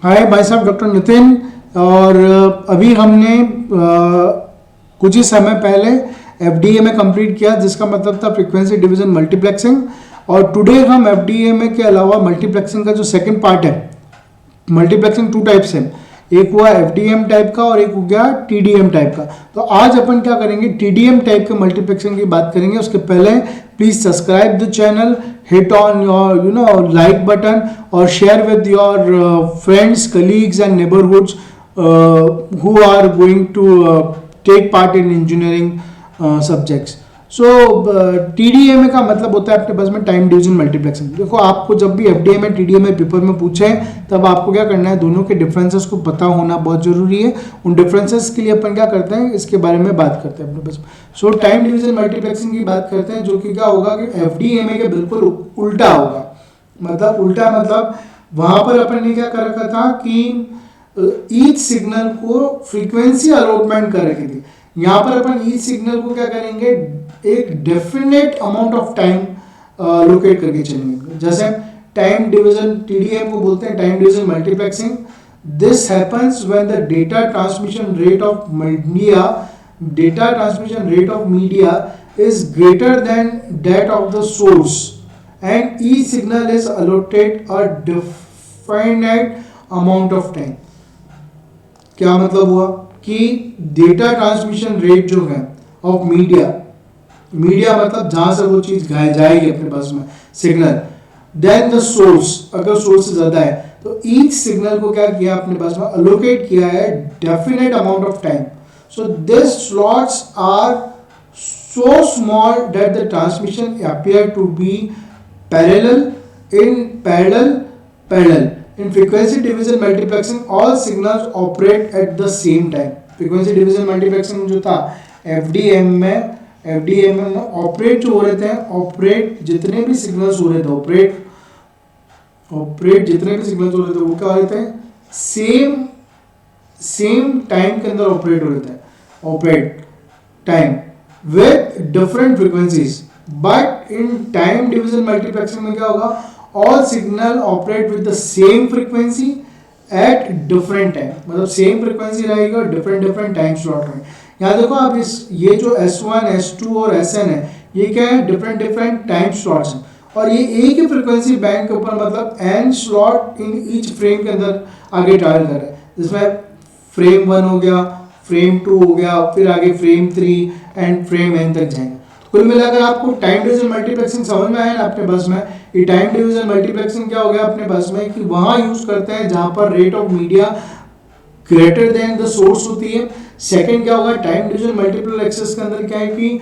हाय भाई साहब, डॉक्टर नितिन। और अभी हमने कुछ ही समय पहले एफडीए कंप्लीट किया, जिसका मतलब था फ्रीक्वेंसी डिवीजन मल्टीप्लेक्सिंग। और टुडे हम एफडीए के अलावा मल्टीप्लेक्सिंग का जो सेकंड पार्ट है, मल्टीप्लेक्सिंग टू टाइप्स है, एक हुआ एफडीएम टाइप का और एक हो गया टीडीएम टाइप का। तो आज अपन क्या करेंगे, टीडीएम टाइप के मल्टीप्लेक्सिंग की बात करेंगे। उसके पहले please subscribe the channel, hit on your like button or share with your friends, colleagues and neighborhoods who are going to take part in engineering subjects. So TDM का मतलब होता है अपने पास में टाइम डिवीजन मल्टीप्लेक्सिंग। देखो, आपको जब भी एफडीएम में टीडीएम में पेपर में पूछे तब आपको क्या करना है, दोनों के डिफरेंसेस को पता होना बहुत जरूरी है। उन डिफरेंसेस के लिए अपन क्या करते हैं, इसके बारे में बात करते हैं अपने पास। सो टाइम डिवीजन मल्टीप्लेक्सिंग की बात करते हैं, जो कि क्या होगा कि एफडीएम के बिल्कुल उल्टा होगा। मतलब उल्टा मतलब वहां पर अपन ने क्या कर रखा था कि ईच सिग्नल को फ्रीक्वेंसी अलॉटमेंट कर रखी थी। यहाँ पर अपन ईच सिग्नल को क्या करेंगे, एक definite amount of time locate करके चलेंगे। जैसे टाइम डिवीजन टीडीएम को बोलते हैं time division multiplexing. This happens when the data transmission rate of media is greater than that of the source and each signal is allotted a definite amount of time। क्या मतलब हुआ कि data transmission rate जो है of media मतलब जहां से वो चीज जाएगी अपने पास में सिग्नल, देन द सोर्स, अगर सोर्स से ज्यादा है तो ईच सिग्नल को क्या किया अपने पास में अलोकेट किया है definite amount of time. So this slots are so small that the transmission appear to be parallel. In frequency division multiplexing, all signals operate at the same time. frequency division multiplexing जो था FDM में operate जो हो रहे थे, operate जितने भी signals हो रहे थे, ऑपरेट जितने भी सिग्नल्स हो रहे थे वो क्या हो रहे थे, सेम टाइम के अंदर ऑपरेट हो रहे थे, operate time with different frequencies। but in time division multiplexing में क्या होगा, all signal operate with the same frequency at different time। मतलब सेम फ्रीक्वेंसी रहेगी और डिफरेंट टाइम स्लॉट में। यहाँ देखो आप, ये जो S1, S2 और Sn है, ये क्या है, डिफरेंट टाइम स्लॉट्स हैं। और ये एक ही फ्रीक्वेंसी बैंड के ऊपर मतलब n slot in each frame के अंदर आगे ट्रैवल कर रहा है। जिसमें फ्रेम 1 हो गया, फ्रेम 2 हो गया, फिर आगे फ्रेम 3 एंड फ्रेम n तक जाएंगे। तो कुल मिलाकर आपको टाइम डिवीजन मल्टीप्लेक्सिंग समझ में आया ना अपने बस में। ये टाइम डिवीजन मल्टीप्लेक्सिंग क्या हो गया अपने बस में कि वहां यूज करते हैं जहां पर rate of media greater than the source होती है। सेकंड क्या होगा, टाइम डिवीजन मल्टीपल एक्सेस के अंदर क्या है कि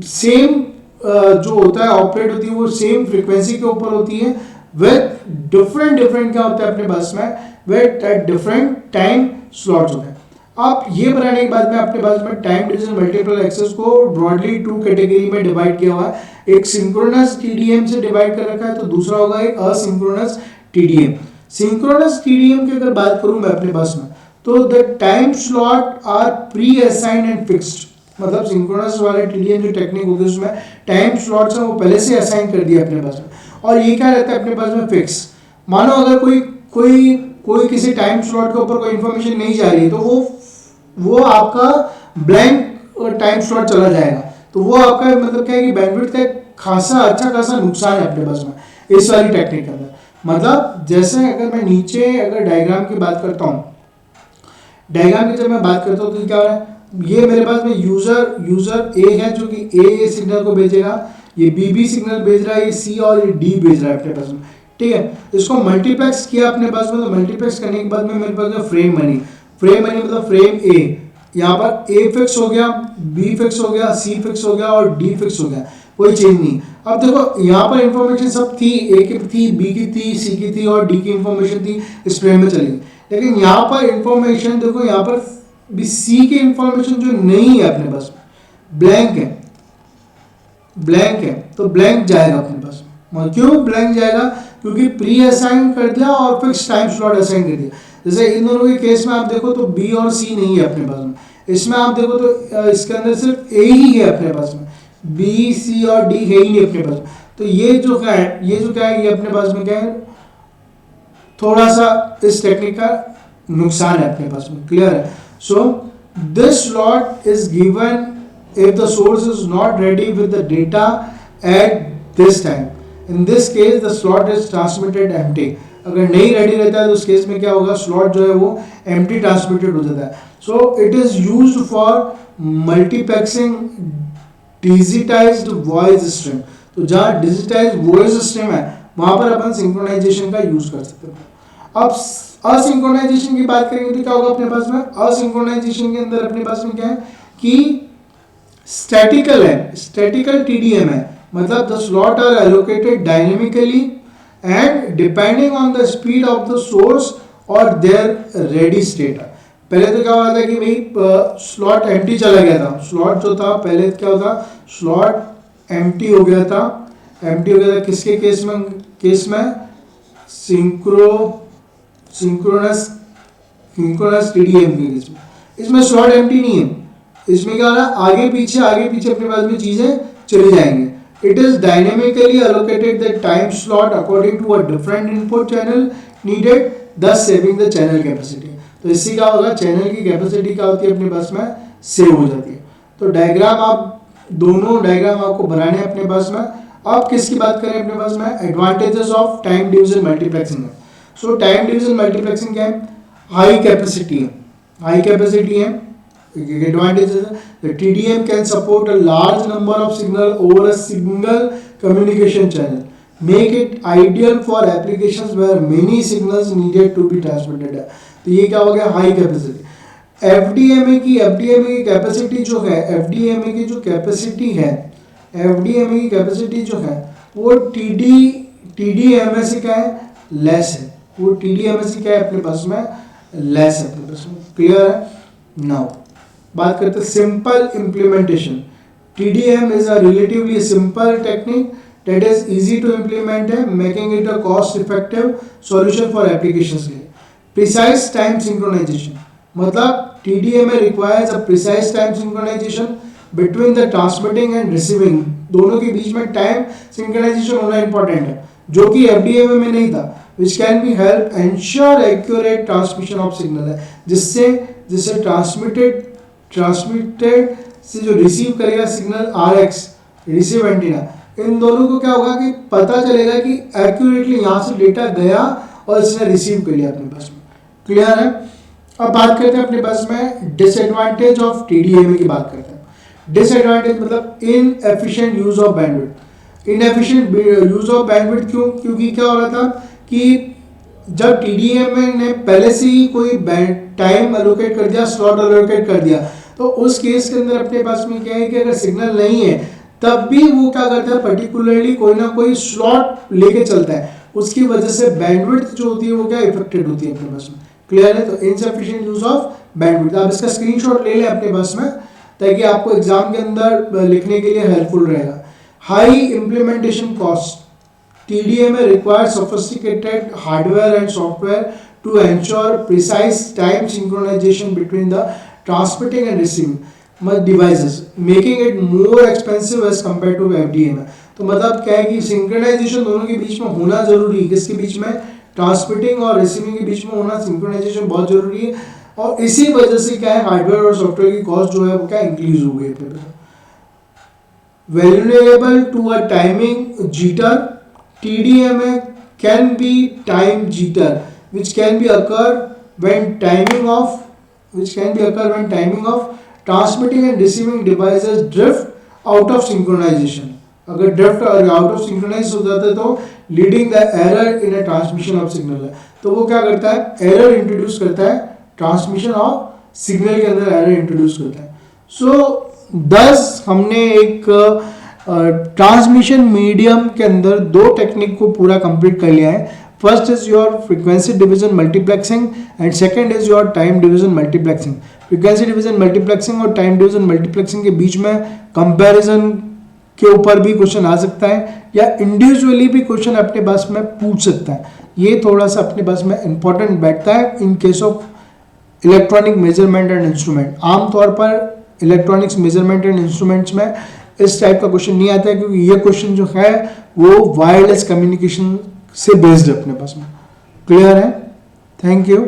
सेम जो होता है ऑपरेट होती है वो सेम फ्रीक्वेंसी के ऊपर होती है विद डिफरेंट क्या होता है अपने बस में, विद डिफरेंट टाइम स्लॉट्स होते हैं। आप ये बनाने के बाद में अपने पास में टाइम डिवीजन मल्टीपल एक्सेस को ब्रॉडली 2 कैटेगरी में डिवाइड किया हुआ है। एक सिंक्रोनस टीडीएम से डिवाइड कर रखा है, तो दूसरा होगा एक असिंक्रोनस टीडीएम। सिंक्रोनस टीडीएम की अगर बात करूं मैं अपने पास में, तो the time slot are pre assigned and fixed. मतलब सिंक्रोनस वाले टीडीएम जो टेक्निक होगी उसमें टाइम स्लॉट्स है वो पहले से असाइन कर दिया अपने पास में, और ये क्या रहता है अपने पास में फिक्स। मानो अगर कोई किसी टाइम स्लॉट के ऊपर कोई इंफॉर्मेशन नहीं जा रही है तो वो आपका ब्लैंक टाइम स्लॉट चला जाएगा। तो वो आपका मतलब क्या है कि बैंडविड्थ का अच्छा खासा नुकसान है अपने पास में इस वाली टेक्निक के अंदर। मतलब जैसे अगर मैं नीचे अगर डायग्राम की बात करता हूँ, डायग्राम की जब मैं बात करता हूँ तो क्या हो रहा है, ये मेरे पास में यूजर ए है जो कि ए सिग्नल को भेजेगा, ये बी सिग्नल भेज रहा है, ये सी और ये डी भेज रहा है अपने पास में। ठीक है, इसको मल्टीप्लेक्स किया अपने पास में, तो मल्टीप्लेक्स करने के बाद में मेरे पास में फ्रेम बनी मतलब फ्रेम ए, यहाँ पर ए फिक्स हो गया, बी फिक्स हो गया, सी फिक्स हो गया और डी फिक्स हो गया, कोई चेंज नहीं। अब देखो यहाँ पर इंफॉर्मेशन सब थी, ए की थी, बी की थी, सी की थी और डी की इंफॉर्मेशन थी, इस फ्रेम में चली। लेकिन यहाँ पर इंफॉर्मेशन देखो, यहाँ पर भी सी की इंफॉर्मेशन जो नहीं है अपने पास, ब्लैंक है, तो ब्लैंक जाएगा अपने पास। क्यों ब्लैंक जाएगा, क्योंकि प्री असाइन कर दिया और फिक्स टाइम स्लॉट असाइन कर दिया। जैसे इन दोनों के केस में आप देखो तो बी और सी नहीं है अपने पास में, इसमें आप देखो तो इसके अंदर सिर्फ ए ही है अपने पास में, बी सी और डी है ही नहीं अपने पास में। तो ये जो क्या है ये अपने पास में क्या है, थोड़ा सा इस टेक्निक का नुकसान है अपने पास में, क्लियर है। So this slot is given if the source is not ready with the data at this time. In this case the slot is transmitted empty. अगर नहीं रेडी रहता है तो उस केस में क्या होगा, स्लॉट जो है वो empty ट्रांसमिटेड हो जाता है। So it is used for multiplexing digitized voice stream. तो जहाँ digitized voice stream है वहाँ पर अपन सिंक्रोनाइजेशन का यूज कर सकते हैं। अब असिंक्रोनाइजेशन की बात करेंगे तो क्या होगा अपने पास में, असिंक्रोनाइजेशन के अंदर अपने पास में क्या है कि स्टैटिकल है, स्टैटिकल टीडीएम है, मतलब the slot are allocated dynamically and depending on the speed of the source और देयर रेडी स्टेट। पहले तो क्या हुआ था कि भाई स्लॉट एम्प्टी चला गया था, स्लॉट जो था पहले क्या होता, स्लॉट एम्प्टी हो गया था, एम्प्टी हो गया था किसके केस में सिंक्रोनस टीडीएम के केस में। इसमें स्लॉट एम्प्टी नहीं है, इसमें क्या हो रहा है आगे पीछे अपने पास में चीजें चली जाएंगे। It is dynamically allocated the time slot according to a different input channel needed, thus saving the channel capacity. तो इससे क्या होगा, चैनल की कैपेसिटी क्या होती है अपने पास में सेव हो जाती है। तो डायग्राम आप दोनों डायग्राम आपको बनाने हैं अपने पास में। अब किसकी बात करें अपने पास में, advantages of time division multiplexing. So time division multiplexing क्या है, हाई कैपेसिटी है, हाई कैपेसिटी है। Advantages: the TDM can support a large number of signal over a single communication channel, make it ideal for applications where many signals needed to be transmitted. तो ये क्या हो गया, high capacity. FDMA की capacity जो है, FDMA की जो कैपेसिटी है, FDMA की कैपेसिटी जो है वो TDMA से क्या है, लेस है। वो TDMA से क्या है अपने पास में, लेस है अपने पास में, क्लियर है। नाउ बात करते हैं simple implementation. TDM is a relatively simple technique that is easy to implement है, making it a cost effective solution for applications के लिए। प्रिसाइज टाइम सिंक्रोनाइजेशन, मतलब TDM requires a precise time synchronisation between the transmitting and receiving, दोनों के बीच में time synchronisation होना important है, जो कि FDMA में नहीं था। which can be help ensure accurate transmission of signal है, जिससे ट्रांसमिटेड से जो रिसीव करेगा सिग्नल RX, रिसीव एंटीना, इन दोनों को क्या होगा कि पता चलेगा कि एक्यूरेटली यहाँ से डेटा गया और इसने रिसीव कर लिया अपने पास में, क्लियर है। अब बात करते हैं अपने पास में डिसएडवांटेज ऑफ TDMA की बात करते हैं। डिसएडवांटेज मतलब inefficient use of bandwidth. Inefficient use of bandwidth क्योंकि क्या हो रहा था कि जब TDMA ने पहले से ही कोई टाइम एलोकेट कर दिया, स्लॉट एलोकेट कर दिया, तो उस केस के अंदर अपने पास में क्या है कि अगर सिग्नल नहीं है तब भी वो क्या करता है, पर्टिकुलरली कोई ना कोई स्लॉट लेके चलता है, उसकी वजह से बैंडविड्थ जो होती है वो क्या इफेक्टेड होती है अपने पास में, क्लियर है। तो इनसफिशिएंट यूज ऑफ बैंडविड्थ, आप इसका स्क्रीनशॉट ले लें अपने पास में ताकि आपको एग्जाम के अंदर लिखने के लिए हेल्पफुल रहेगा। High implementation cost, TDMA requires sophisticated hardware and software to ensure precise time synchronization between the transmitting and receiving devices, making it more expensive as compared to FDMA। तो मतलब क्या है कि सिंक्रोनाइजेशन दोनों के बीच में होना जरूरी है, किसके बीच में, ट्रांसमिटिंग और रिसीविंग के बीच में होना सिंक्रोनाइजेशन बहुत जरूरी है, और इसी वजह से क्या है हार्डवेयर और सॉफ्टवेयर की कॉस्ट जो है वो क्या इंक्रीज हो गई है। Vulnerable to a timing jitter, TDMA can be time jitter, which can be occur when timing of transmitting and receiving devices drift out of synchronization. अगर drift out of synchronize हो जाता है तो leading the error in a transmission of signal है, तो वो क्या करता है, error introduce करता है, transmission of signal के अंदर error introduce करता है। So 10 हमने एक ट्रांसमिशन मीडियम के अंदर दो टेक्निक को पूरा कंप्लीट कर लिया है। First is your frequency division multiplexing and second is your time division multiplexing. Frequency division multiplexing और टाइम डिवीजन मल्टीप्लेक्सिंग के बीच में कंपैरिजन के ऊपर भी क्वेश्चन आ सकता है या इंडिविजुअली भी क्वेश्चन अपने पास में पूछ सकता है। ये थोड़ा सा अपने पास में इंपॉर्टेंट बैठता है in case of electronic measurement and instrument. आमतौर पर इलेक्ट्रॉनिक्स मेजरमेंट एंड इंस्ट्रूमेंट्स में इस टाइप का क्वेश्चन नहीं आता है, क्योंकि ये क्वेश्चन जो है वो वायरलेस कम्युनिकेशन से बेस्ड है अपने पास में, क्लियर है। Thank you.